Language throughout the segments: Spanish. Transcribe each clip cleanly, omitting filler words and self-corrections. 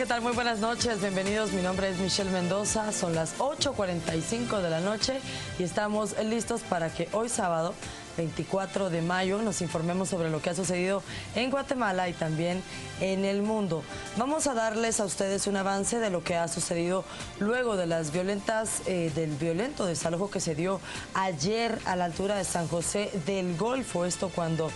¿qué tal? Muy buenas noches, bienvenidos. Mi nombre es Michelle Mendoza, son las 8:45 de la noche y estamos listos para que hoy sábado 24 de mayo nos informemos sobre lo que ha sucedido en Guatemala y también en el mundo. Vamos a darles a ustedes un avance de lo que ha sucedido luego de las del violento desalojo que se dio ayer a la altura de San José del Golfo. Esto cuando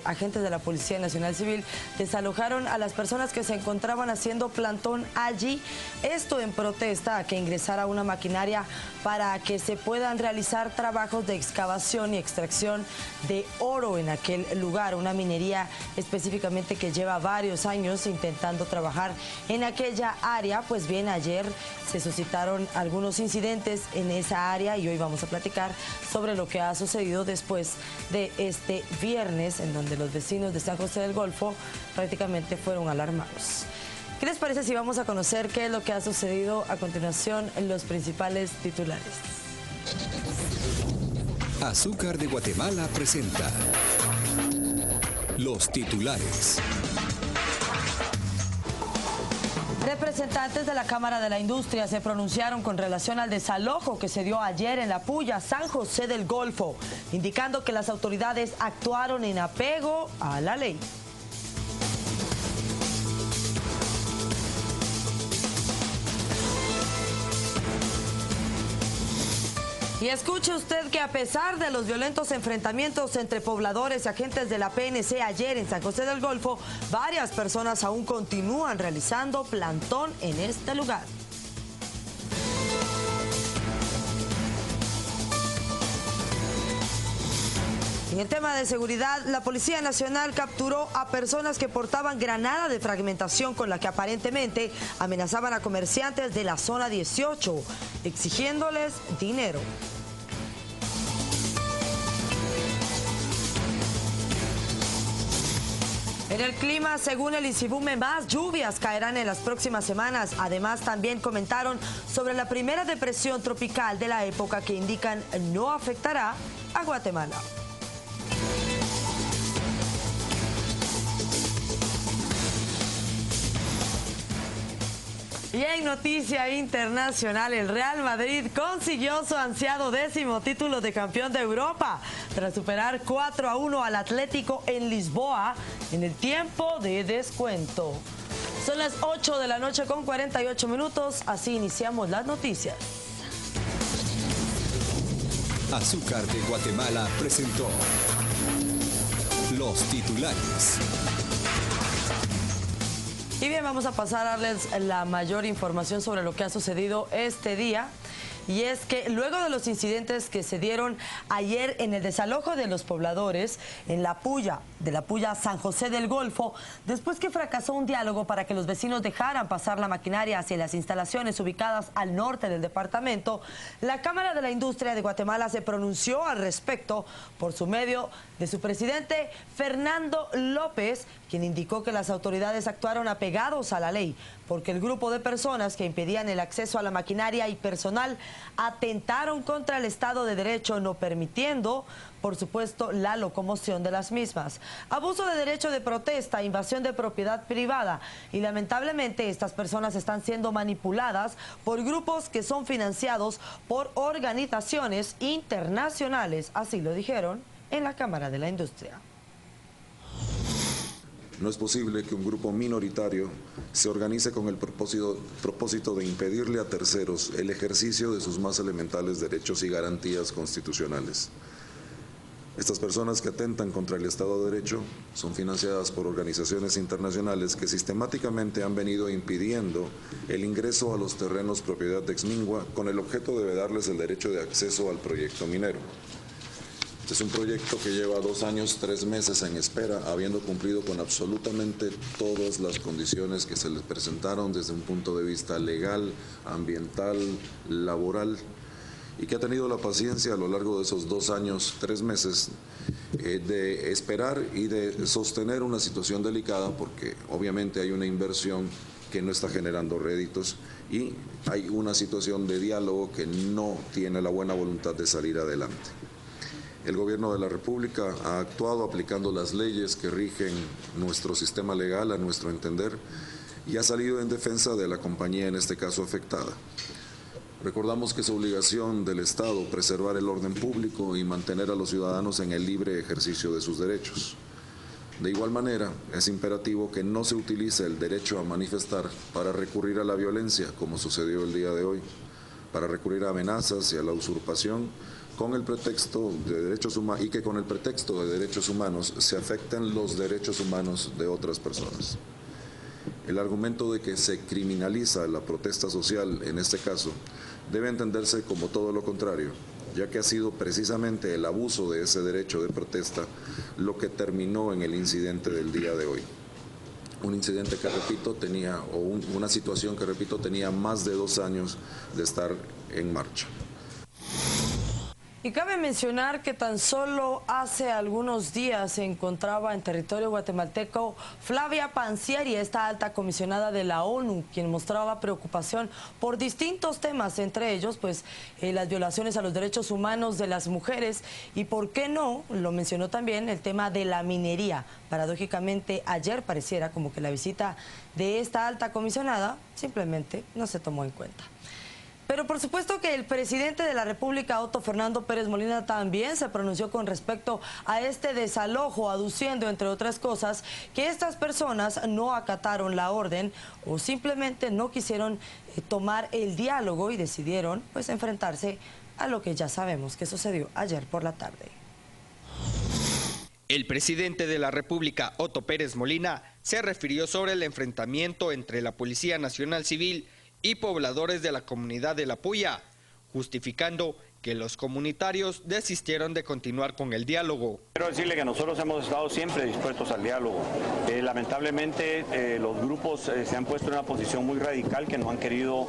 agentes de la Policía Nacional Civil desalojaron a las personas que se encontraban haciendo plantón allí. Esto en protesta a que ingresara una maquinaria para que se puedan realizar trabajos de excavación y extracción de oro en aquel lugar, una minería específicamente que lleva varios años intentando trabajar en aquella área. Pues bien, ayer se suscitaron algunos incidentes en esa área y hoy vamos a platicar sobre lo que ha sucedido después de este viernes, en donde los vecinos de San José del Golfo prácticamente fueron alarmados. ¿Qué les parece si vamos a conocer qué es lo que ha sucedido a continuación en los principales titulares? Azúcar de Guatemala presenta los titulares. Representantes de la Cámara de la Industria se pronunciaron con relación al desalojo que se dio ayer en la Puya, San José del Golfo, indicando que las autoridades actuaron en apego a la ley. Y escuche usted que a pesar de los violentos enfrentamientos entre pobladores y agentes de la PNC ayer en San José del Golfo, varias personas aún continúan realizando plantón en este lugar. En el tema de seguridad, la Policía Nacional capturó a personas que portaban granada de fragmentación con la que aparentemente amenazaban a comerciantes de la zona 18, exigiéndoles dinero. En el clima, según el INSIBUME, más lluvias caerán en las próximas semanas. Además, también comentaron sobre la primera depresión tropical de la época que indican no afectará a Guatemala. Y en noticia internacional, el Real Madrid consiguió su ansiado 10º título de campeón de Europa tras superar 4-1 al Atlético en Lisboa en el tiempo de descuento. Son las 8 de la noche con 48 minutos, así iniciamos las noticias. Azúcar de Guatemala presentó los titulares. Y bien, vamos a pasar a darles la mayor información sobre lo que ha sucedido este día. Y es que luego de los incidentes que se dieron ayer en el desalojo de los pobladores en la Puya, San José del Golfo, después que fracasó un diálogo para que los vecinos dejaran pasar la maquinaria hacia las instalaciones ubicadas al norte del departamento, la Cámara de la Industria de Guatemala se pronunció al respecto por su medio de su presidente Fernando López, quien indicó que las autoridades actuaron apegados a la ley, porque el grupo de personas que impedían el acceso a la maquinaria y personal atentaron contra el Estado de Derecho, no permitiendo, por supuesto, la locomoción de las mismas. Abuso de derecho de protesta, invasión de propiedad privada y lamentablemente estas personas están siendo manipuladas por grupos que son financiados por organizaciones internacionales, así lo dijeron en la Cámara de la Industria. No es posible que un grupo minoritario se organice con el propósito de impedirle a terceros el ejercicio de sus más elementales derechos y garantías constitucionales. Estas personas que atentan contra el Estado de Derecho son financiadas por organizaciones internacionales que sistemáticamente han venido impidiendo el ingreso a los terrenos propiedad de Exmingua con el objeto de vedarles el derecho de acceso al proyecto minero. Este es un proyecto que lleva 2 años, 3 meses en espera, habiendo cumplido con absolutamente todas las condiciones que se les presentaron desde un punto de vista legal, ambiental, laboral, y que ha tenido la paciencia a lo largo de esos 2 años, 3 meses de esperar y de sostener una situación delicada, porque obviamente hay una inversión que no está generando réditos y hay una situación de diálogo que no tiene la buena voluntad de salir adelante. El Gobierno de la República ha actuado aplicando las leyes que rigen nuestro sistema legal, a nuestro entender, y ha salido en defensa de la compañía en este caso afectada. Recordamos que es obligación del Estado preservar el orden público y mantener a los ciudadanos en el libre ejercicio de sus derechos. De igual manera, es imperativo que no se utilice el derecho a manifestar para recurrir a la violencia, como sucedió el día de hoy, para recurrir a amenazas y a la usurpación con el pretexto de derechos humanos y que con el pretexto de derechos humanos se afecten los derechos humanos de otras personas. El argumento de que se criminaliza la protesta social, en este caso, debe entenderse como todo lo contrario, ya que ha sido precisamente el abuso de ese derecho de protesta lo que terminó en el incidente del día de hoy. Un incidente que, repito, una situación que, repito, tenía más de 2 años de estar en marcha. Y cabe mencionar que tan solo hace algunos días se encontraba en territorio guatemalteco Flavia Pansieri, esta alta comisionada de la ONU, quien mostraba preocupación por distintos temas, entre ellos pues las violaciones a los derechos humanos de las mujeres y, por qué no, lo mencionó también, el tema de la minería. Paradójicamente, ayer pareciera como que la visita de esta alta comisionada simplemente no se tomó en cuenta. Pero por supuesto que el presidente de la República, Otto Fernando Pérez Molina, también se pronunció con respecto a este desalojo, aduciendo, entre otras cosas, que estas personas no acataron la orden o simplemente no quisieron tomar el diálogo y decidieron pues enfrentarse a lo que ya sabemos que sucedió ayer por la tarde. El presidente de la República, Otto Pérez Molina, se refirió sobre el enfrentamiento entre la Policía Nacional Civil y pobladores de la comunidad de La Puya, justificando que los comunitarios desistieron de continuar con el diálogo. Quiero decirle que nosotros hemos estado siempre dispuestos al diálogo. Lamentablemente los grupos se han puesto en una posición muy radical que no han querido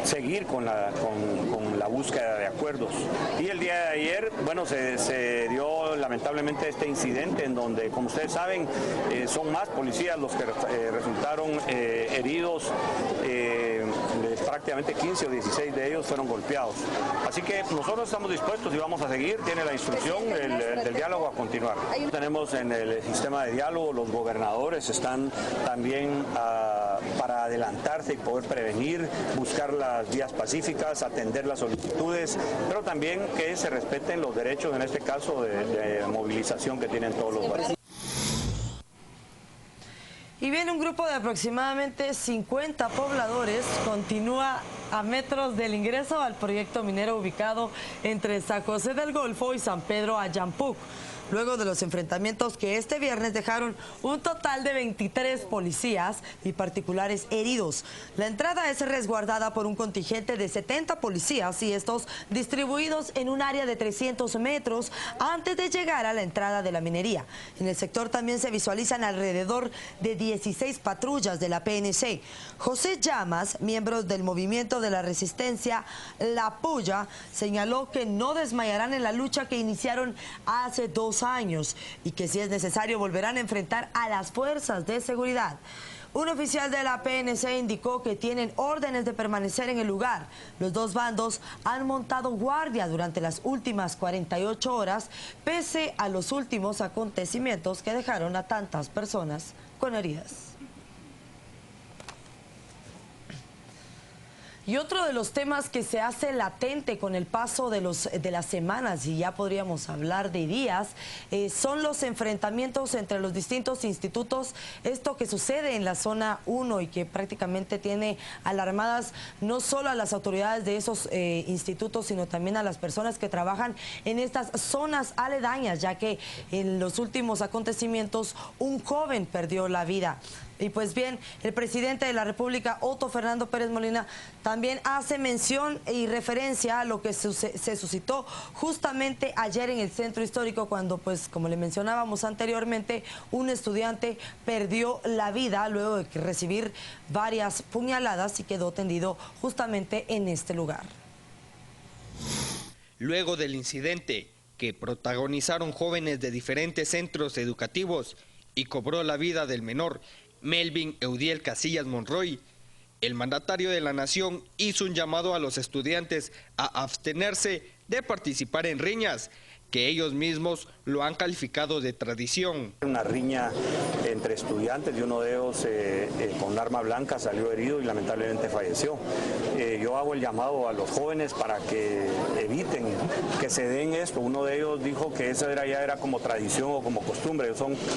seguir con la búsqueda de acuerdos. Y el día de ayer, bueno, se dio lamentablemente este incidente en donde, como ustedes saben, son más policías los que resultaron heridos, prácticamente 15 o 16 de ellos fueron golpeados. Así que nosotros estamos dispuestos y vamos a seguir, tiene la instrucción del diálogo a continuar. Tenemos en el sistema de diálogo, los gobernadores están también para adelantarse y poder prevenir, buscar las vías pacíficas, atender las solicitudes, pero también que se respeten los derechos, en este caso de movilización que tienen todos los países. Y bien, un grupo de aproximadamente 50 pobladores continúa a metros del ingreso al proyecto minero ubicado entre San José del Golfo y San Pedro Ayampuc, luego de los enfrentamientos que este viernes dejaron un total de 23 policías y particulares heridos. La entrada es resguardada por un contingente de 70 policías y estos distribuidos en un área de 300 metros antes de llegar a la entrada de la minería. En el sector también se visualizan alrededor de 16 patrullas de la PNC. José Llamas, miembro del movimiento de la resistencia La Puya, señaló que no desmayarán en la lucha que iniciaron hace 2 años y que si es necesario volverán a enfrentar a las fuerzas de seguridad. Un oficial de la PNC indicó que tienen órdenes de permanecer en el lugar. Los dos bandos han montado guardia durante las últimas 48 horas, pese a los últimos acontecimientos que dejaron a tantas personas con heridas. Y otro de los temas que se hace latente con el paso de las semanas, y ya podríamos hablar de días, son los enfrentamientos entre los distintos institutos. Esto que sucede en la zona 1 y que prácticamente tiene alarmadas no solo a las autoridades de esos institutos, sino también a las personas que trabajan en estas zonas aledañas, ya que en los últimos acontecimientos un joven perdió la vida. Y pues bien, el presidente de la República, Otto Fernando Pérez Molina, también hace mención y referencia a lo que se suscitó justamente ayer en el centro histórico, cuando, pues, como le mencionábamos anteriormente, un estudiante perdió la vida luego de recibir varias puñaladas y quedó tendido justamente en este lugar. Luego del incidente que protagonizaron jóvenes de diferentes centros educativos y cobró la vida del menor Melvin Eudiel Casillas Monroy, el mandatario de la nación hizo un llamado a los estudiantes a abstenerse de participar en riñas que ellos mismos lo han calificado de tradición. Una riña entre estudiantes y uno de ellos con arma blanca salió herido y lamentablemente falleció. Yo hago el llamado a los jóvenes para que eviten que se den esto. Uno de ellos dijo que eso ya era como tradición o como costumbre.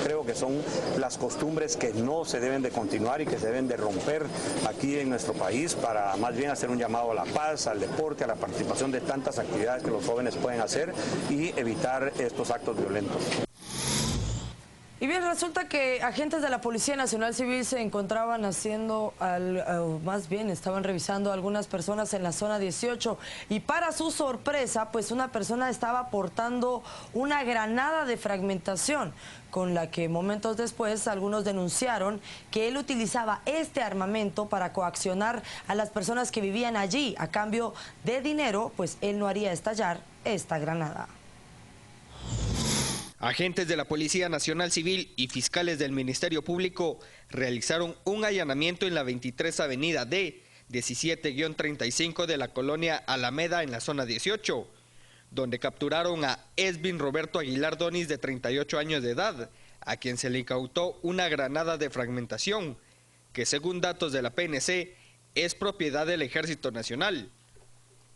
Creo que son las costumbres que no se deben de continuar y que se deben de romper aquí en nuestro país, para más bien hacer un llamado a la paz, al deporte, a la participación de tantas actividades que los jóvenes pueden hacer y evitar estos actos violentos. Y bien, resulta que agentes de la Policía Nacional Civil se encontraban estaban revisando a algunas personas en la zona 18 y para su sorpresa, pues una persona estaba portando una granada de fragmentación con la que momentos después algunos denunciaron que él utilizaba este armamento para coaccionar a las personas que vivían allí. A cambio de dinero, pues él no haría estallar esta granada. Agentes de la Policía Nacional Civil y fiscales del Ministerio Público realizaron un allanamiento en la 23 Avenida D, 17-35 de la colonia Alameda en la zona 18, donde capturaron a Esvin Roberto Aguilar Donis, de 38 años de edad, a quien se le incautó una granada de fragmentación, que según datos de la PNC es propiedad del Ejército Nacional.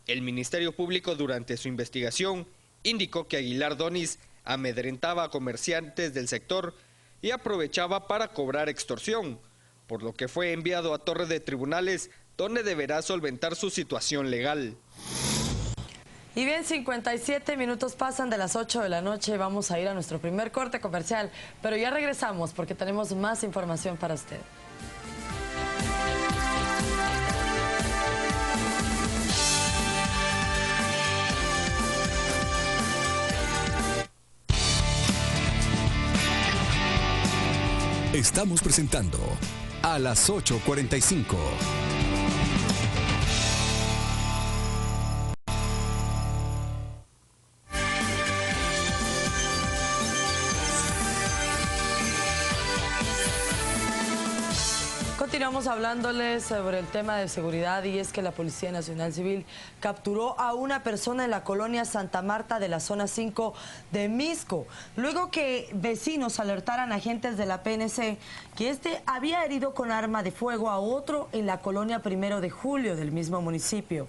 El Ministerio Público, durante su investigación, indicó que Aguilar Donis amedrentaba a comerciantes del sector y aprovechaba para cobrar extorsión, por lo que fue enviado a Torre de Tribunales, donde deberá solventar su situación legal. Y bien, 57 minutos pasan de las 8 de la noche, vamos a ir a nuestro primer corte comercial, pero ya regresamos porque tenemos más información para usted. Estamos presentando a las 8:45. Continuamos hablándoles sobre el tema de seguridad, y es que la Policía Nacional Civil capturó a una persona en la colonia Santa Marta de la zona 5 de Misco, luego que vecinos alertaran a agentes de la PNC que este había herido con arma de fuego a otro en la colonia 1 de Julio del mismo municipio.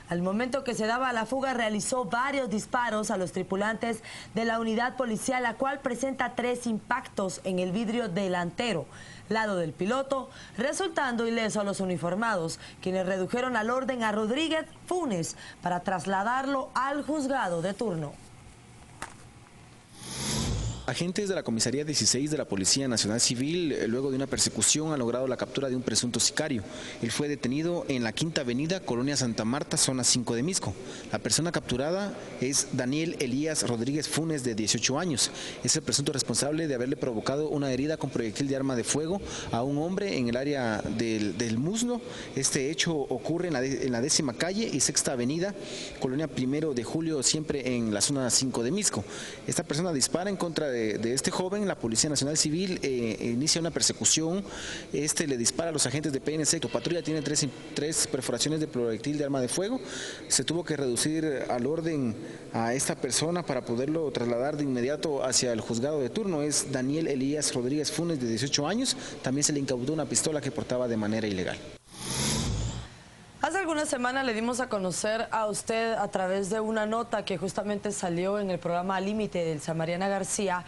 Al momento que se daba la fuga, realizó varios disparos a los tripulantes de la unidad policial, la cual presenta 3 impactos en el vidrio delantero, lado del piloto, resultando ileso a los uniformados, quienes redujeron al orden a Rodríguez Funes para trasladarlo al juzgado de turno. Agentes de la Comisaría 16 de la Policía Nacional Civil, luego de una persecución, han logrado la captura de un presunto sicario. Él fue detenido en la Quinta Avenida, Colonia Santa Marta, zona 5 de Misco. La persona capturada es Daniel Elías Rodríguez Funes, de 18 años. Es el presunto responsable de haberle provocado una herida con proyectil de arma de fuego a un hombre en el área del muslo. Este hecho ocurre en la 10ª calle y 6ª Avenida, Colonia 1 de Julio, siempre en la zona 5 de Misco. Esta persona dispara en contra de este joven. La Policía Nacional Civil inicia una persecución. Este le dispara a los agentes de PNC. Tu patrulla tiene 3 perforaciones de proyectil de arma de fuego. Se tuvo que reducir al orden a esta persona para poderlo trasladar de inmediato hacia el juzgado de turno. Es Daniel Elías Rodríguez Funes, de 18 años. También se le incautó una pistola que portaba de manera ilegal. Hace algunas semanas le dimos a conocer a usted, a través de una nota que justamente salió en el programa Límite del Samariana García,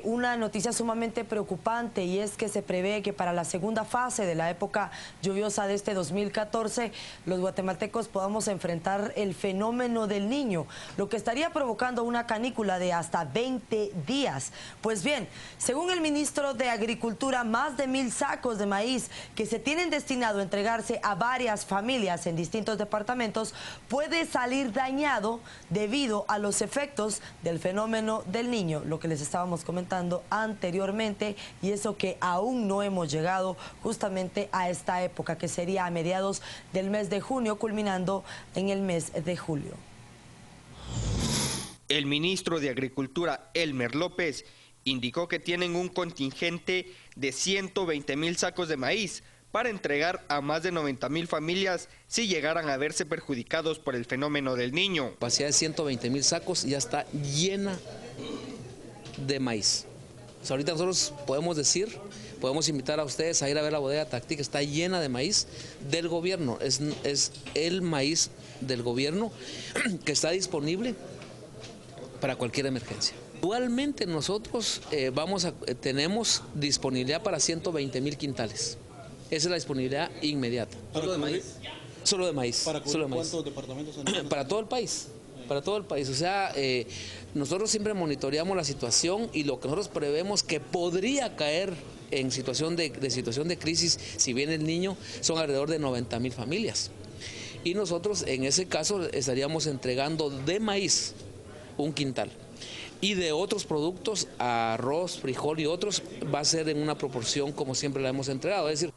una noticia sumamente preocupante, y es que se prevé que para la segunda fase de la época lluviosa de este 2014, los guatemaltecos podamos enfrentar el fenómeno del Niño, lo que estaría provocando una canícula de hasta 20 días. Pues bien, según el ministro de Agricultura, más de 1000 sacos de maíz que se tienen destinado a entregarse a varias familias en distintos departamentos puede salir dañado debido a los efectos del fenómeno del Niño, lo que les estábamos comentando anteriormente, y eso que aún no hemos llegado justamente a esta época, que sería a mediados del mes de junio, culminando en el mes de julio. El ministro de Agricultura, Elmer López, indicó que tienen un contingente de 120,000 sacos de maíz para entregar a más de 90,000 familias si llegaran a verse perjudicados por el fenómeno del Niño. Capacidad de 120,000 sacos, ya está llena de maíz. O sea, ahorita nosotros podemos invitar a ustedes a ir a ver la bodega Tacti, que está llena de maíz del gobierno. Es el maíz del gobierno que está disponible para cualquier emergencia. Actualmente nosotros tenemos disponibilidad para 120,000 quintales. Esa es la disponibilidad inmediata. ¿Solo de maíz? Solo de maíz. ¿Para solo de maíz. cuántos departamentos? Para todo el país. Para todo el país. O sea, nosotros siempre monitoreamos la situación y lo que nosotros prevemos que podría caer en situación de crisis, si viene el Niño, son alrededor de 90,000 familias. Y nosotros en ese caso estaríamos entregando de maíz un quintal. Y de otros productos, arroz, frijol y otros, va a ser en una proporción como siempre la hemos entregado. Es decir,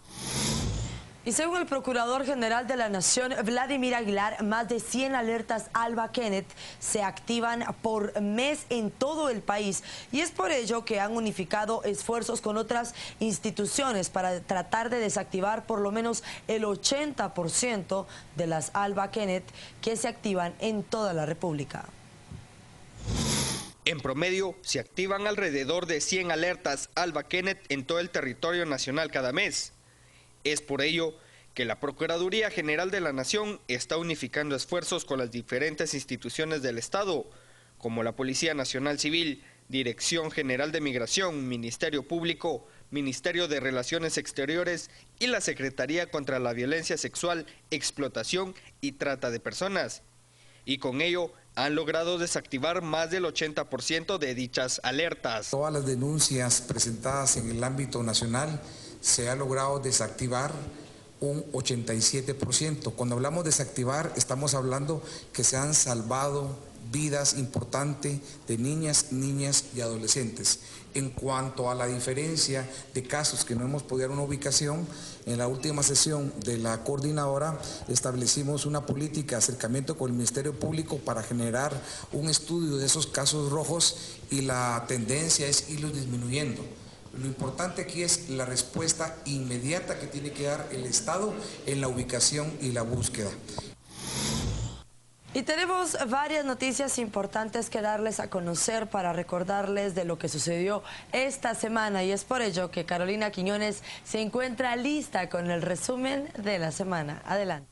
y según el Procurador General de la Nación, Vladimir Aguilar, más de 100 alertas Alba Kenneth se activan por mes en todo el país. Y es por ello que han unificado esfuerzos con otras instituciones para tratar de desactivar por lo menos el 80% de las Alba Kenneth que se activan en toda la República. En promedio, se activan alrededor de 100 alertas Alba Kenneth en todo el territorio nacional cada mes. Es por ello que la Procuraduría General de la Nación está unificando esfuerzos con las diferentes instituciones del Estado, como la Policía Nacional Civil, Dirección General de Migración, Ministerio Público, Ministerio de Relaciones Exteriores y la Secretaría contra la Violencia Sexual, Explotación y Trata de Personas. Y con ello han logrado desactivar más del 80% de dichas alertas. Todas las denuncias presentadas en el ámbito nacional se ha logrado desactivar un 87%. Cuando hablamos de desactivar, estamos hablando que se han salvado vidas importantes de niñas y adolescentes. En cuanto a la diferencia de casos que no hemos podido dar una ubicación, en la última sesión de la coordinadora establecimos una política de acercamiento con el Ministerio Público para generar un estudio de esos casos rojos y la tendencia es irlos disminuyendo. Lo importante aquí es la respuesta inmediata que tiene que dar el Estado en la ubicación y la búsqueda. Y tenemos varias noticias importantes que darles a conocer para recordarles de lo que sucedió esta semana y es por ello que Carolina Quiñones se encuentra lista con el resumen de la semana. Adelante.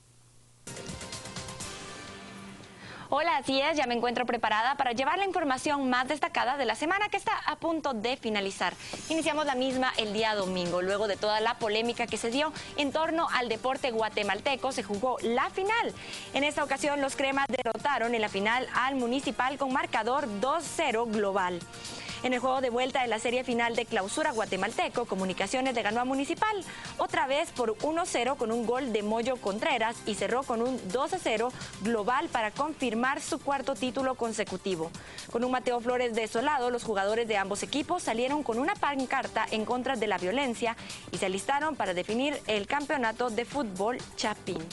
Hola, así es, ya me encuentro preparada para llevar la información más destacada de la semana que está a punto de finalizar. Iniciamos la misma el día domingo, luego de toda la polémica que se dio en torno al deporte guatemalteco, se jugó la final. En esta ocasión los cremas derrotaron en la final al Municipal con marcador 2-0 global. En el juego de vuelta de la serie final de clausura guatemalteco, Comunicaciones le ganó a Municipal, otra vez por 1-0 con un gol de Moyo Contreras y cerró con un 2-0 global para confirmar su cuarto título consecutivo. Con un Mateo Flores desolado, los jugadores de ambos equipos salieron con una pancarta en contra de la violencia y se alistaron para definir el campeonato de fútbol Chapín.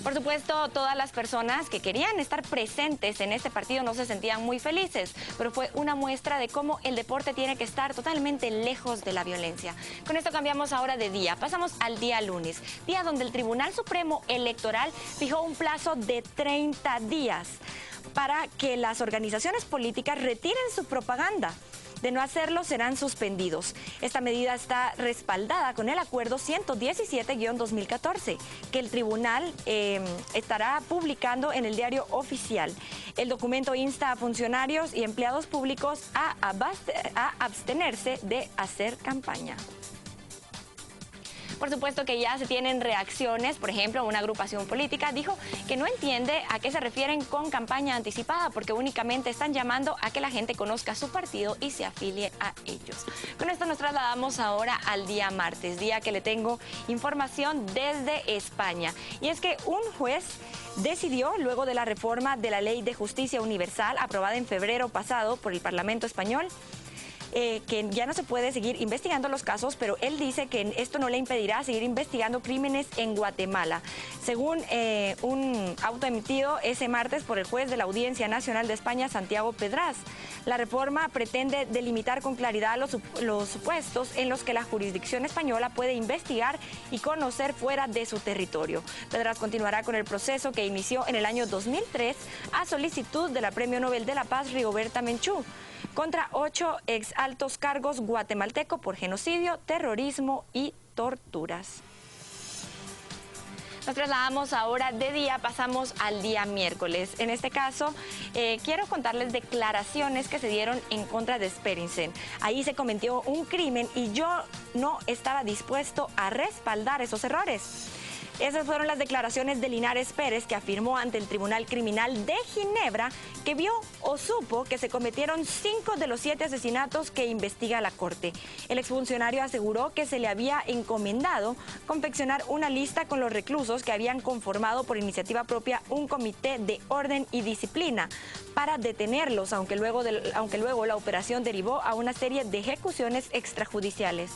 Por supuesto, todas las personas que querían estar presentes en este partido no se sentían muy felices, pero fue una muestra de cómo el deporte tiene que estar totalmente lejos de la violencia. Con esto cambiamos ahora de día, pasamos al día lunes, día donde el Tribunal Supremo Electoral fijó un plazo de 30 días para que las organizaciones políticas retiren su propaganda. De no hacerlo, serán suspendidos. Esta medida está respaldada con el acuerdo 117-2014, que el tribunal estará publicando en el diario oficial. El documento insta a funcionarios y empleados públicos a abstenerse de hacer campaña. Por supuesto que ya se tienen reacciones, por ejemplo, una agrupación política dijo que no entiende a qué se refieren con campaña anticipada, porque únicamente están llamando a que la gente conozca su partido y se afilie a ellos. Con esto nos trasladamos ahora al día martes, día que le tengo información desde España. Y es que un juez decidió, luego de la reforma de la Ley de Justicia Universal, aprobada en febrero pasado por el Parlamento español, que ya no se puede seguir investigando los casos, pero él dice que esto no le impedirá seguir investigando crímenes en Guatemala. Según un auto emitido ese martes por el juez de la Audiencia Nacional de España, Santiago Pedraz, la reforma pretende delimitar con claridad los supuestos en los que la jurisdicción española puede investigar y conocer fuera de su territorio. Pedraz continuará con el proceso que inició en el año 2003 a solicitud de la Premio Nobel de la Paz Rigoberta Menchú contra 8 ex altos cargos guatemaltecos por genocidio, terrorismo y torturas. Nos trasladamos ahora de día, pasamos al día miércoles. En este caso, quiero contarles declaraciones que se dieron en contra de Sperensen. Ahí se cometió un crimen y yo no estaba dispuesto a respaldar esos errores. Esas fueron las declaraciones de Linares Pérez, que afirmó ante el Tribunal Criminal de Ginebra que vio o supo que se cometieron 5 de los 7 asesinatos que investiga la Corte. El exfuncionario aseguró que se le había encomendado confeccionar una lista con los reclusos que habían conformado por iniciativa propia un comité de orden y disciplina para detenerlos, aunque luego la operación derivó a una serie de ejecuciones extrajudiciales.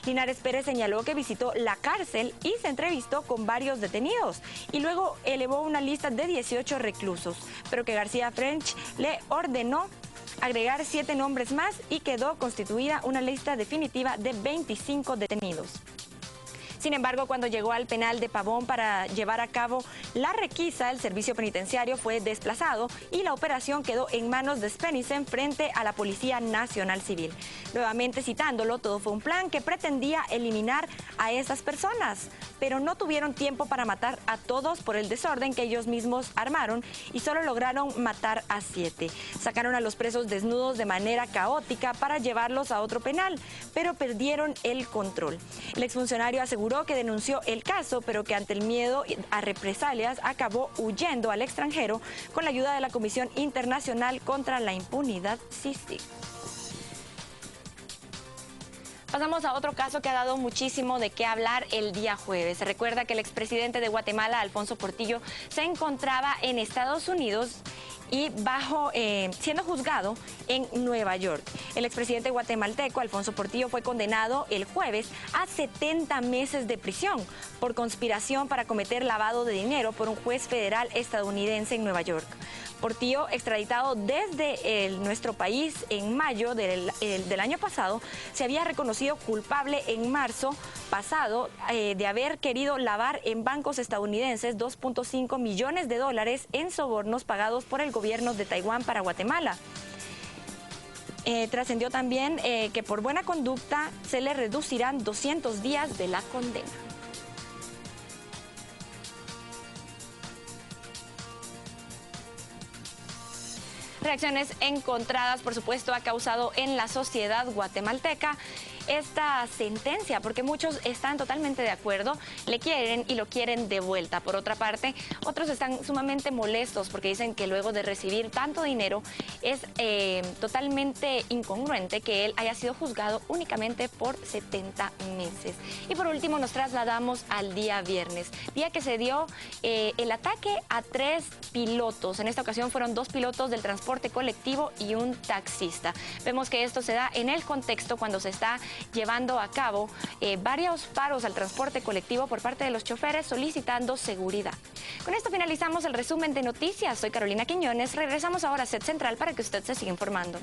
Linares Pérez señaló que visitó la cárcel y se entrevistó con varios detenidos y luego elevó una lista de 18 reclusos, pero que García French le ordenó agregar 7 nombres más y quedó constituida una lista definitiva de 25 detenidos. Sin embargo, cuando llegó al penal de Pavón para llevar a cabo la requisa, el servicio penitenciario fue desplazado y la operación quedó en manos de Sperensen frente a la Policía Nacional Civil. Nuevamente citándolo, todo fue un plan que pretendía eliminar a esas personas, pero no tuvieron tiempo para matar a todos por el desorden que ellos mismos armaron y solo lograron matar a 7. Sacaron a los presos desnudos de manera caótica para llevarlos a otro penal, pero perdieron el control. El exfuncionario aseguró que denunció el caso, pero que ante el miedo a represalias acabó huyendo al extranjero con la ayuda de la Comisión Internacional contra la Impunidad, CICIG. Pasamos a otro caso que ha dado muchísimo de qué hablar el día jueves. Se recuerda que el expresidente de Guatemala, Alfonso Portillo, se encontraba en Estados Unidos y siendo juzgado en Nueva York. El expresidente guatemalteco Alfonso Portillo fue condenado el jueves a 70 meses de prisión por conspiración para cometer lavado de dinero por un juez federal estadounidense en Nueva York. Portillo, extraditado desde nuestro país en mayo del año pasado, se había reconocido culpable en marzo pasado de haber querido lavar en bancos estadounidenses $2.5 millones en sobornos pagados por el gobierno de Taiwán para Guatemala. Trascendió también que por buena conducta se le reducirán 200 días de la condena. Reacciones encontradas, por supuesto, ha causado en la sociedad guatemalteca esta sentencia, porque muchos están totalmente de acuerdo, le quieren y lo quieren de vuelta. Por otra parte, otros están sumamente molestos porque dicen que luego de recibir tanto dinero es totalmente incongruente que él haya sido juzgado únicamente por 70 meses. Y por último nos trasladamos al día viernes, día que se dio el ataque a 3 pilotos. En esta ocasión fueron 2 pilotos del transporte colectivo y un taxista. Vemos que esto se da en el contexto cuando se está llevando a cabo varios paros al transporte colectivo por parte de los choferes solicitando seguridad. Con esto finalizamos el resumen de noticias. Soy Carolina Quiñones. Regresamos ahora a Set Central para que usted se siga informando.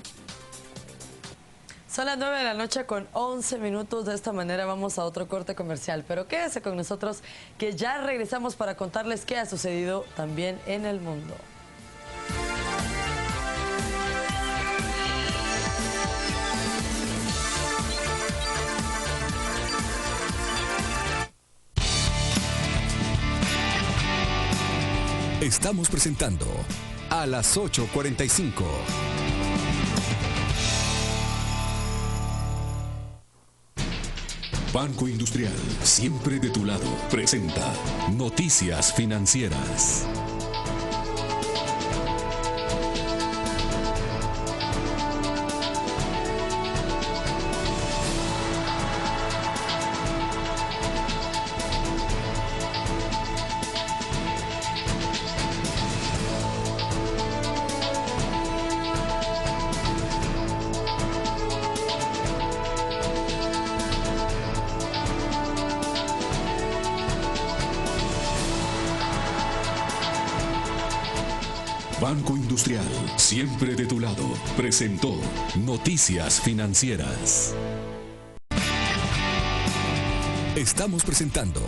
Son las 9 de la noche con 11 minutos. De esta manera vamos a otro corte comercial. Pero quédese con nosotros que ya regresamos para contarles qué ha sucedido también en el mundo. Estamos presentando a las 8:45. Banco Industrial, siempre de tu lado, presenta Noticias Financieras. Banco Industrial, siempre de tu lado, presentó Noticias Financieras. Estamos presentando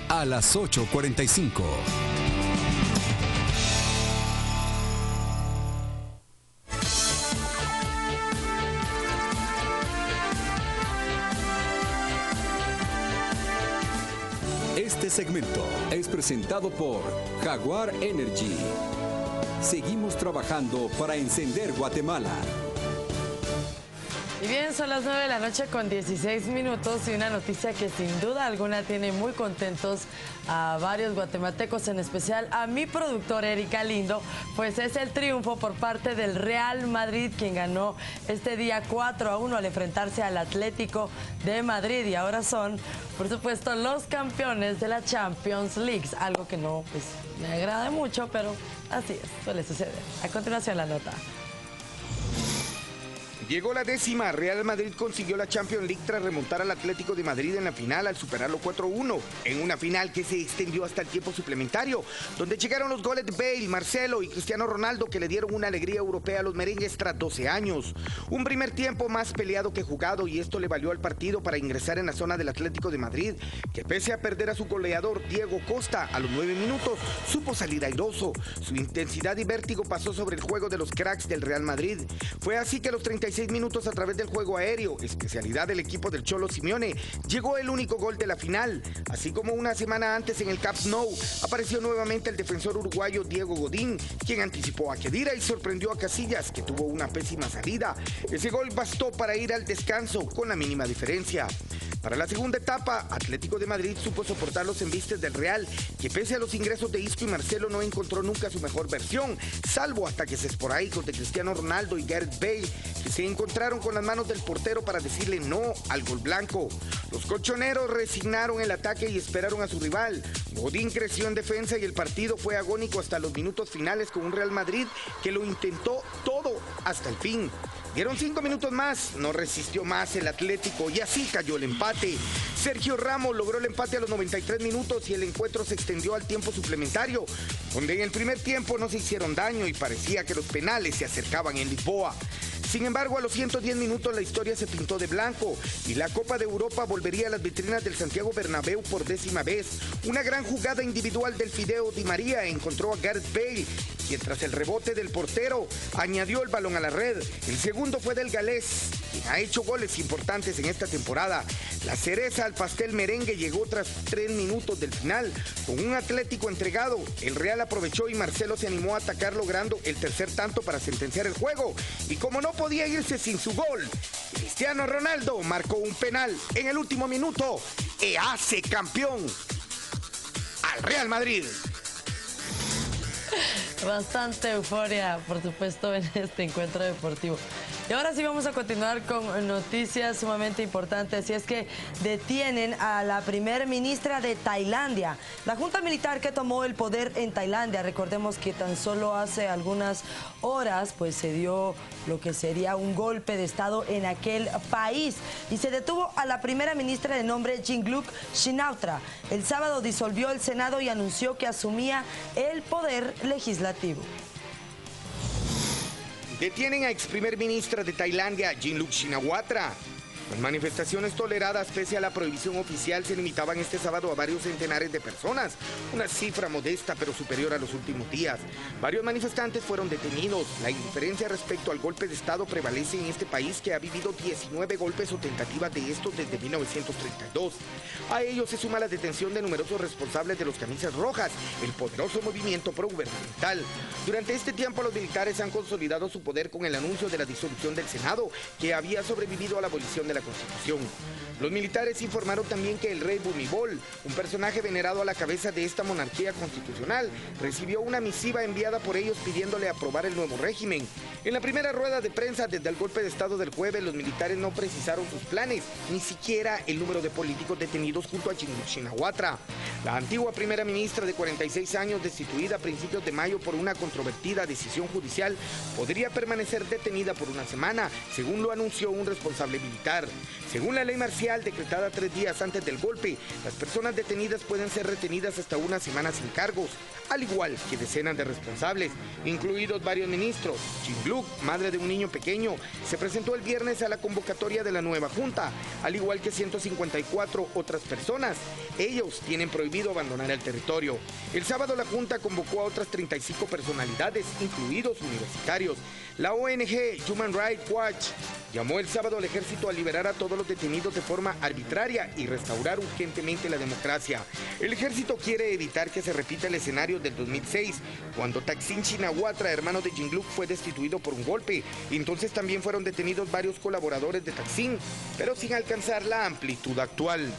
a las 8:45. Este segmento es presentado por Jaguar Energy. Seguimos trabajando para encender Guatemala. Y bien, son las 9 de la noche con 16 minutos y una noticia que sin duda alguna tiene muy contentos a varios guatemaltecos, en especial a mi productor Erika Lindo, pues es el triunfo por parte del Real Madrid, quien ganó este día 4-1 al enfrentarse al Atlético de Madrid, y ahora son, por supuesto, los campeones de la Champions League, algo que no pues, me agrada mucho, pero así es, suele suceder. A continuación la nota. Llegó la 10ª, Real Madrid consiguió la Champions League tras remontar al Atlético de Madrid en la final al superarlo 4-1, en una final que se extendió hasta el tiempo suplementario, donde llegaron los goles de Bale, Marcelo y Cristiano Ronaldo, que le dieron una alegría europea a los merengues tras 12 años. Un primer tiempo más peleado que jugado, y esto le valió al partido para ingresar en la zona del Atlético de Madrid, que pese a perder a su goleador Diego Costa a los 9 minutos, supo salir airoso. Su intensidad y vértigo pasó sobre el juego de los cracks del Real Madrid. Fue así que a los 36 minutos, a través del juego aéreo, especialidad del equipo del Cholo Simeone, llegó el único gol de la final. Así como una semana antes en el Camp Nou, apareció nuevamente el defensor uruguayo Diego Godín, quien anticipó a Khedira y sorprendió a Casillas, que tuvo una pésima salida. Ese gol bastó para ir al descanso con la mínima diferencia. Para la segunda etapa, Atlético de Madrid supo soportar los embistes del Real, que pese a los ingresos de Isco y Marcelo no encontró nunca su mejor versión, salvo ataques esporádicos de Cristiano Ronaldo y Gareth Bale, que se encontraron con las manos del portero para decirle no al gol blanco. Los colchoneros resignaron el ataque y esperaron a su rival. Godín creció en defensa y el partido fue agónico hasta los minutos finales, con un Real Madrid que lo intentó todo hasta el fin. Dieron 5 minutos más, no resistió más el Atlético y así cayó el empate. Sergio Ramos logró el empate a los 93 minutos y el encuentro se extendió al tiempo suplementario, donde en el primer tiempo no se hicieron daño y parecía que los penales se acercaban en Lisboa. Sin embargo, a los 110 minutos la historia se pintó de blanco y la Copa de Europa volvería a las vitrinas del Santiago Bernabéu por 10ª vez. Una gran jugada individual del Fideo Di María encontró a Gareth Bale, quien tras el rebote del portero añadió el balón a la red. El segundo fue del galés, quien ha hecho goles importantes en esta temporada. La cereza al pastel merengue llegó tras 3 minutos del final, con un Atlético entregado. El Real aprovechó y Marcelo se animó a atacar, logrando el tercer tanto para sentenciar el juego. Y como no podía irse sin su gol, Cristiano Ronaldo marcó un penal en el último minuto y hace campeón al Real Madrid. Bastante euforia, por supuesto, en este encuentro deportivo. Y ahora sí vamos a continuar con noticias sumamente importantes, y es que detienen a la primer ministra de Tailandia. La junta militar que tomó el poder en Tailandia, recordemos que tan solo hace algunas horas pues se dio lo que sería un golpe de estado en aquel país, y se detuvo a la primera ministra de nombre Yingluck Shinawatra. El sábado disolvió el Senado y anunció que asumía el poder legislativo. Detienen a ex primer ministra de Tailandia, Yingluck Shinawatra. Las manifestaciones toleradas pese a la prohibición oficial se limitaban este sábado a varios centenares de personas, una cifra modesta pero superior a los últimos días. Varios manifestantes fueron detenidos. La indiferencia respecto al golpe de estado prevalece en este país, que ha vivido 19 golpes o tentativas de estos desde 1932. A ello se suma la detención de numerosos responsables de los camisas rojas, el poderoso movimiento progubernamental. Durante este tiempo los militares han consolidado su poder con el anuncio de la disolución del Senado, que había sobrevivido a la abolición de la Constitución. Los militares informaron también que el rey Bhumibol, un personaje venerado a la cabeza de esta monarquía constitucional, recibió una misiva enviada por ellos pidiéndole aprobar el nuevo régimen. En la primera rueda de prensa desde el golpe de estado del jueves, los militares no precisaron sus planes, ni siquiera el número de políticos detenidos junto a Yingluck Shinawatra. La antigua primera ministra de 46 años, destituida a principios de mayo por una controvertida decisión judicial, podría permanecer detenida por una semana, según lo anunció un responsable militar. Según la ley marcial decretada 3 días antes del golpe, las personas detenidas pueden ser retenidas hasta una semana sin cargos, al igual que decenas de responsables, incluidos varios ministros. Jingluk, madre de un niño pequeño, se presentó el viernes a la convocatoria de la nueva junta, al igual que 154 otras personas. Ellos tienen prohibido abandonar el territorio. El sábado la junta convocó a otras 35 personalidades, incluidos universitarios. La ONG Human Rights Watch llamó el sábado al ejército a liberar a todos los detenidos de forma arbitraria y restaurar urgentemente la democracia. El ejército quiere evitar que se repita el escenario del 2006, cuando Thaksin Shinawatra, hermano de Jingluk, fue destituido por un golpe. Entonces también fueron detenidos varios colaboradores de Thaksin, pero sin alcanzar la amplitud actual.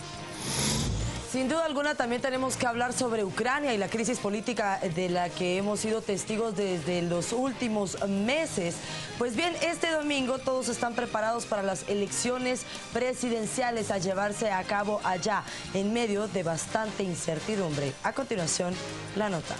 Sin duda alguna también tenemos que hablar sobre Ucrania y la crisis política de la que hemos sido testigos desde los últimos meses. Pues bien, este domingo todos están preparados para las elecciones presidenciales a llevarse a cabo allá, en medio de bastante incertidumbre. A continuación, la nota.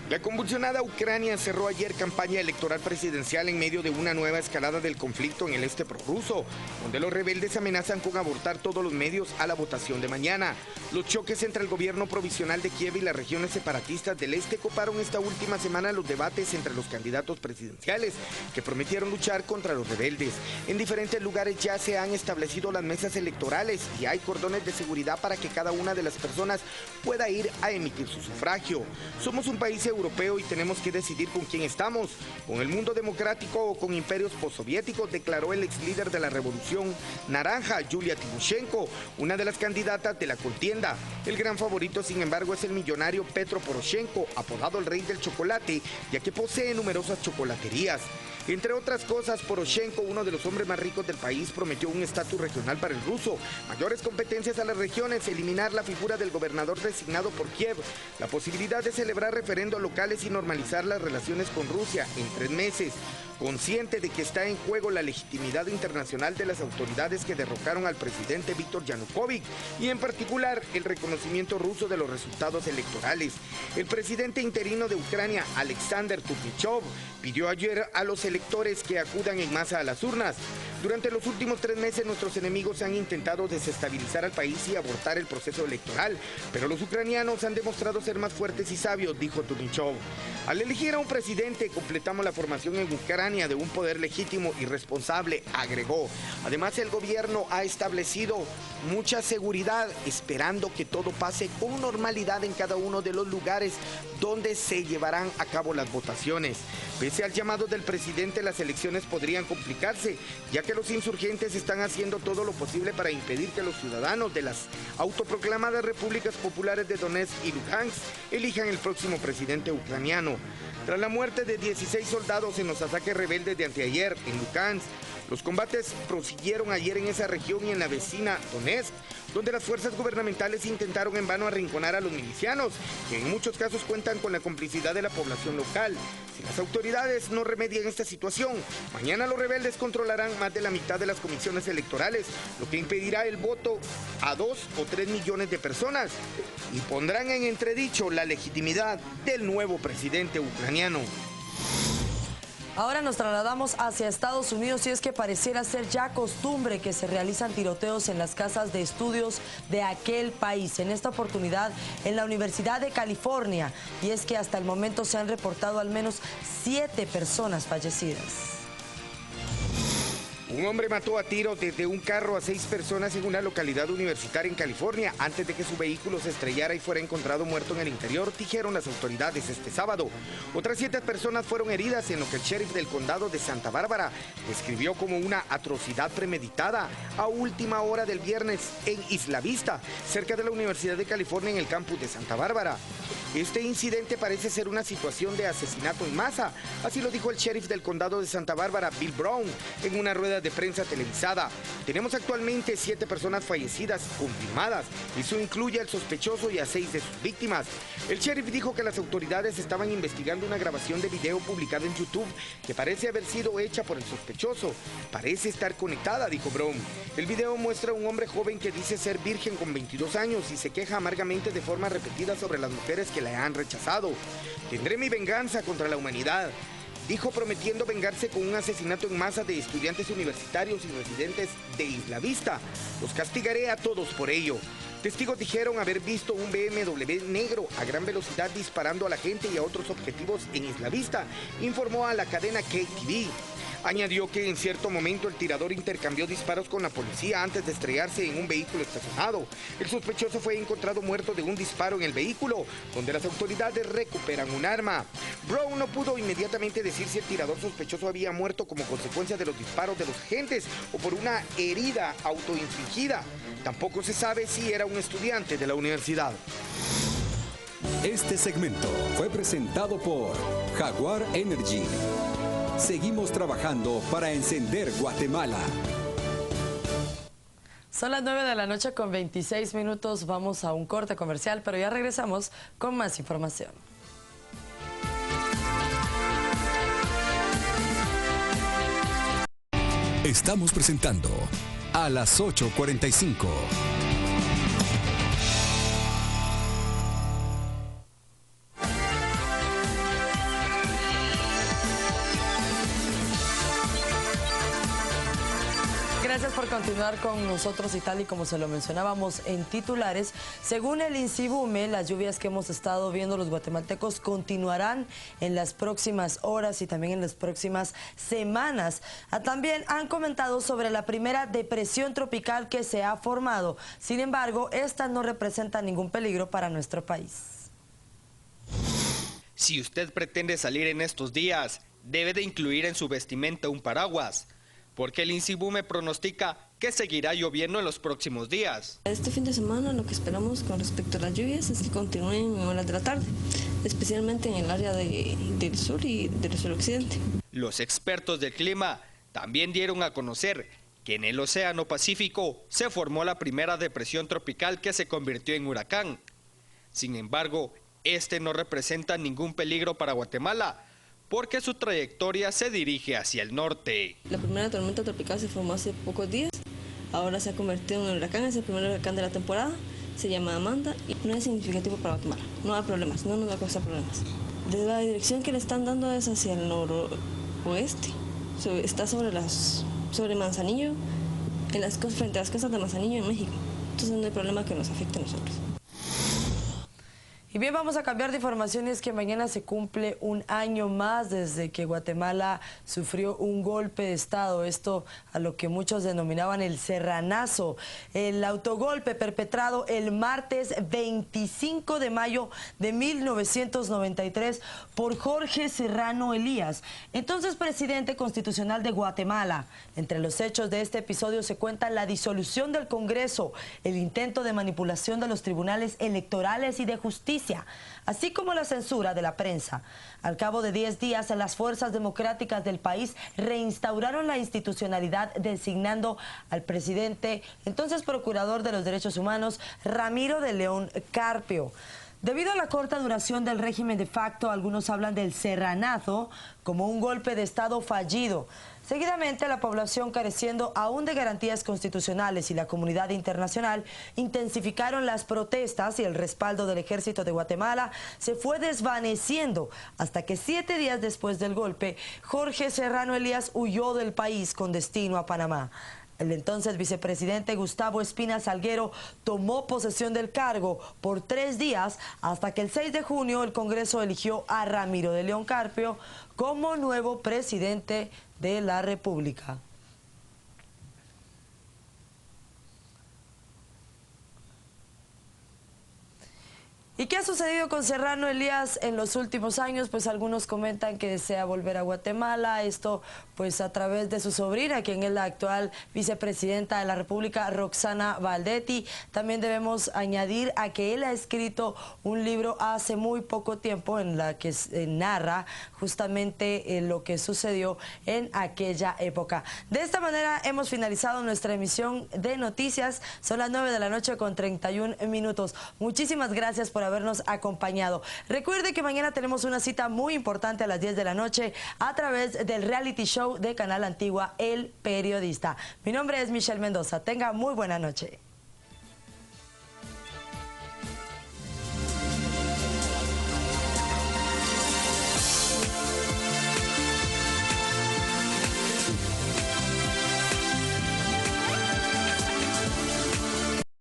La convulsionada Ucrania cerró ayer campaña electoral presidencial en medio de una nueva escalada del conflicto en el este prorruso, donde los rebeldes amenazan con abortar todos los medios a la votación de mañana. Los choques entre el gobierno provisional de Kiev y las regiones separatistas del este coparon esta última semana los debates entre los candidatos presidenciales, que prometieron luchar contra los rebeldes. En diferentes lugares ya se han establecido las mesas electorales y hay cordones de seguridad para que cada una de las personas pueda ir a emitir su sufragio. Somos un país europeo y tenemos que decidir con quién estamos, con el mundo democrático o con imperios postsoviéticos, declaró el ex líder de la Revolución Naranja, Yulia Timoshenko, una de las candidatas de la contienda. El gran favorito, sin embargo, es el millonario Petro Poroshenko, apodado el Rey del Chocolate, ya que posee numerosas chocolaterías. Entre otras cosas, Poroshenko, uno de los hombres más ricos del país, prometió un estatus regional para el ruso, mayores competencias a las regiones, eliminar la figura del gobernador designado por Kiev, la posibilidad de celebrar referendos locales y normalizar las relaciones con Rusia en 3 meses. Consciente de que está en juego la legitimidad internacional de las autoridades que derrocaron al presidente Víctor Yanukovych y en particular el reconocimiento ruso de los resultados electorales, el presidente interino de Ucrania, Alexander Turnichov, pidió ayer a los electores que acudan en masa a las urnas. Durante los últimos 3 meses nuestros enemigos han intentado desestabilizar al país y abortar el proceso electoral, pero los ucranianos han demostrado ser más fuertes y sabios, dijo Turnichov. Al elegir a un presidente completamos la formación en Ucrania de un poder legítimo y responsable, agregó. Además, el gobierno ha establecido mucha seguridad, esperando que todo pase con normalidad en cada uno de los lugares donde se llevarán a cabo las votaciones. Pese al llamado del presidente, las elecciones podrían complicarse, ya que los insurgentes están haciendo todo lo posible para impedir que los ciudadanos de las autoproclamadas repúblicas populares de Donetsk y Luhansk elijan el próximo presidente ucraniano. Tras la muerte de 16 soldados en los ataques rebeldes de anteayer en Luhansk, los combates prosiguieron ayer en esa región y en la vecina Donetsk, donde las fuerzas gubernamentales intentaron en vano arrinconar a los milicianos, que en muchos casos cuentan con la complicidad de la población local. Si las autoridades no remedian esta situación, mañana los rebeldes controlarán más de la mitad de las comisiones electorales, lo que impedirá el voto a 2 o 3 millones de personas y pondrán en entredicho la legitimidad del nuevo presidente ucraniano. Ahora nos trasladamos hacia Estados Unidos y es que pareciera ser ya costumbre que se realizan tiroteos en las casas de estudios de aquel país. En esta oportunidad en la Universidad de California, y es que hasta el momento se han reportado al menos 7 personas fallecidas. Un hombre mató a tiros desde un carro a 6 personas en una localidad universitaria en California antes de que su vehículo se estrellara y fuera encontrado muerto en el interior, dijeron las autoridades este sábado. Otras 7 personas fueron heridas en lo que el sheriff del condado de Santa Bárbara describió como una atrocidad premeditada a última hora del viernes en Isla Vista, cerca de la Universidad de California en el campus de Santa Bárbara. Este incidente parece ser una situación de asesinato en masa, así lo dijo el sheriff del condado de Santa Bárbara, Bill Brown, en una rueda de prensa televisada. Tenemos actualmente 7 personas fallecidas confirmadas. Eso incluye al sospechoso y a 6 de sus víctimas. El sheriff dijo que las autoridades estaban investigando una grabación de video publicada en YouTube que parece haber sido hecha por el sospechoso. Parece estar conectada, dijo Brown. El video muestra a un hombre joven que dice ser virgen con 22 años y se queja amargamente de forma repetida sobre las mujeres que la han rechazado. Tendré mi venganza contra la humanidad. dijo prometiendo vengarse con un asesinato en masa de estudiantes universitarios y residentes de Isla Vista. Los castigaré a todos por ello. Testigos dijeron haber visto un BMW negro a gran velocidad disparando a la gente y a otros objetivos en Isla Vista, informó a la cadena KTV. Añadió que en cierto momento el tirador intercambió disparos con la policía antes de estrellarse en un vehículo estacionado. El sospechoso fue encontrado muerto de un disparo en el vehículo, donde las autoridades recuperan un arma. Brown no pudo inmediatamente decir si el tirador sospechoso había muerto como consecuencia de los disparos de los agentes o por una herida autoinfligida. Tampoco se sabe si era un estudiante de la universidad. Este segmento fue presentado por Jaguar Energy. Seguimos trabajando para encender Guatemala. Son las 9 de la noche con 26 minutos. Vamos a un corte comercial, pero ya regresamos con más información. Estamos presentando a las 8:45. Gracias por continuar con nosotros y tal y como se lo mencionábamos en titulares, según el INSIBUME, las lluvias que hemos estado viendo los guatemaltecos continuarán en las próximas horas y también en las próximas semanas. También han comentado sobre la primera depresión tropical que se ha formado. Sin embargo, esta no representa ningún peligro para nuestro país. Si usted pretende salir en estos días, debe de incluir en su vestimenta un paraguas, porque el INSIBUME pronostica que seguirá lloviendo en los próximos días. Este fin de semana lo que esperamos con respecto a las lluvias es que continúen en horas de la tarde, especialmente en el área del sur y del suroccidente. Los expertos del clima también dieron a conocer que en el Océano Pacífico se formó la primera depresión tropical que se convirtió en huracán. Sin embargo, este no representa ningún peligro para Guatemala, porque su trayectoria se dirige hacia el norte. La primera tormenta tropical se formó hace pocos días, ahora se ha convertido en un huracán, es el primer huracán de la temporada, se llama Amanda y no es significativo para Guatemala, no da problemas, no nos va a causar problemas. Desde la dirección que le están dando es hacia el noroeste, está sobre Manzanillo, frente a las costas de Manzanillo en México, entonces no hay problema que nos afecte a nosotros. Y bien, vamos a cambiar de información. Es que mañana se cumple un año más desde que Guatemala sufrió un golpe de Estado, esto a lo que muchos denominaban el serranazo, el autogolpe perpetrado el martes 25 de mayo de 1993 por Jorge Serrano Elías, entonces presidente constitucional de Guatemala. Entre los hechos de este episodio se cuenta la disolución del Congreso, el intento de manipulación de los tribunales electorales y de justicia, así como la censura de la prensa. Al cabo de 10 días, las fuerzas democráticas del país reinstauraron la institucionalidad designando al presidente, entonces procurador de los derechos humanos, Ramiro de León Carpio. Debido a la corta duración del régimen de facto, algunos hablan del serranazo como un golpe de Estado fallido. Seguidamente, la población, careciendo aún de garantías constitucionales, y la comunidad internacional intensificaron las protestas y el respaldo del ejército de Guatemala se fue desvaneciendo hasta que 7 días después del golpe, Jorge Serrano Elías huyó del país con destino a Panamá. El entonces vicepresidente Gustavo Espina Salguero tomó posesión del cargo por 3 días hasta que el 6 de junio el Congreso eligió a Ramiro de León Carpio como nuevo presidente de la República. ¿Y qué ha sucedido con Serrano Elías en los últimos años? Pues algunos comentan que desea volver a Guatemala, esto pues a través de su sobrina, quien es la actual vicepresidenta de la República, Roxana Valdetti. También debemos añadir a que él ha escrito un libro hace muy poco tiempo en la que narra justamente lo que sucedió en aquella época. De esta manera hemos finalizado nuestra emisión de noticias. Son las 9 de la noche con 31 minutos. Muchísimas gracias por habernos acompañado. Recuerde que mañana tenemos una cita muy importante a las 10 de la noche a través del reality show de Canal Antigua, El Periodista. Mi nombre es Michelle Mendoza. Tenga muy buena noche.